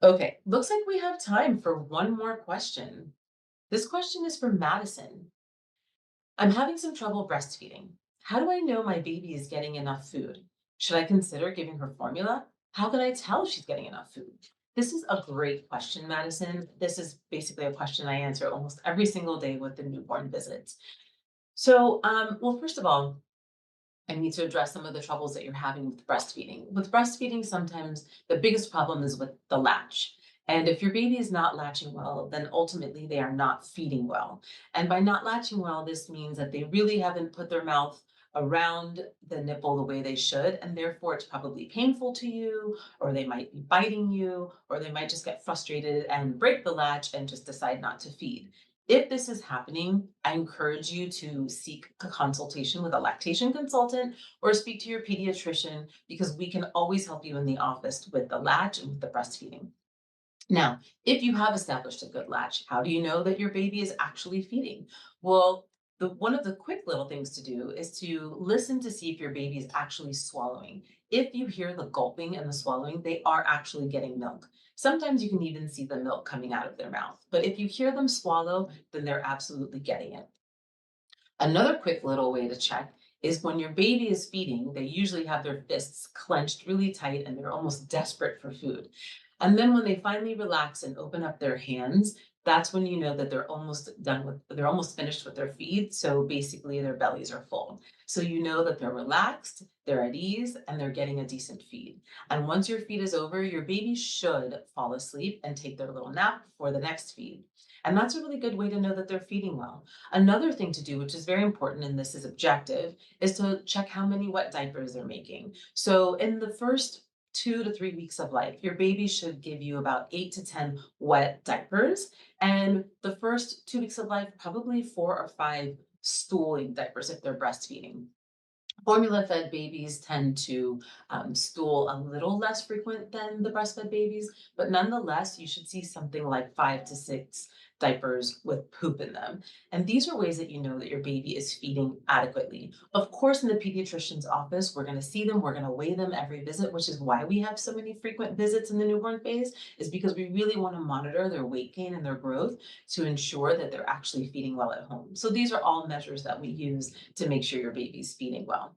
Okay, looks like we have time for one more question. This question is from Madison. I'm having some trouble breastfeeding. How do I know my baby is getting enough food? Should I consider giving her formula? How can I tell she's getting enough food? This is a great question, Madison. This is basically a question I answer almost every single day with the newborn visits. Well, first of all, I need to address some of the troubles that you're having with breastfeeding. With breastfeeding, sometimes the biggest problem is with the latch. And if your baby is not latching well, then ultimately they are not feeding well. And by not latching well, this means that they really haven't put their mouth around the nipple the way they should. And therefore, it's probably painful to you, or they might be biting you, or they might just get frustrated and break the latch and just decide not to feed. If this is happening, I encourage you to seek a consultation with a lactation consultant or speak to your pediatrician because we can always help you in the office with the latch and with the breastfeeding. Now, if you have established a good latch, how do you know that your baby is actually feeding? Well, one of the quick little things to do is to listen to see if your baby is actually swallowing. If you hear the gulping and the swallowing, they are actually getting milk. Sometimes you can even see the milk coming out of their mouth. But if you hear them swallow, then they're absolutely getting it. Another quick little way to check is when your baby is feeding, they usually have their fists clenched really tight and they're almost desperate for food. And then when they finally relax and open up their hands, that's when you know that they're almost finished with their feed. So basically their bellies are full. So you know that they're relaxed, they're at ease, and they're getting a decent feed. And once your feed is over, your baby should fall asleep and take their little nap before the next feed. And that's a really good way to know that they're feeding well. Another thing to do, which is very important, and this is objective, is to check how many wet diapers they're making. So in the first 2 to 3 weeks of life, your baby should give you about 8 to 10 wet diapers. And the first 2 weeks of life, probably 4 or 5 stooling diapers if they're breastfeeding. Formula fed babies tend to stool a little less frequent than the breastfed babies, but nonetheless, you should see something like 5 to 6 diapers with poop in them. And these are ways that you know that your baby is feeding adequately. Of course, in the pediatrician's office, we're going to see them, we're going to weigh them every visit, which is why we have so many frequent visits in the newborn phase, is because we really want to monitor their weight gain and their growth to ensure that they're actually feeding well at home. So these are all measures that we use to make sure your baby's feeding well.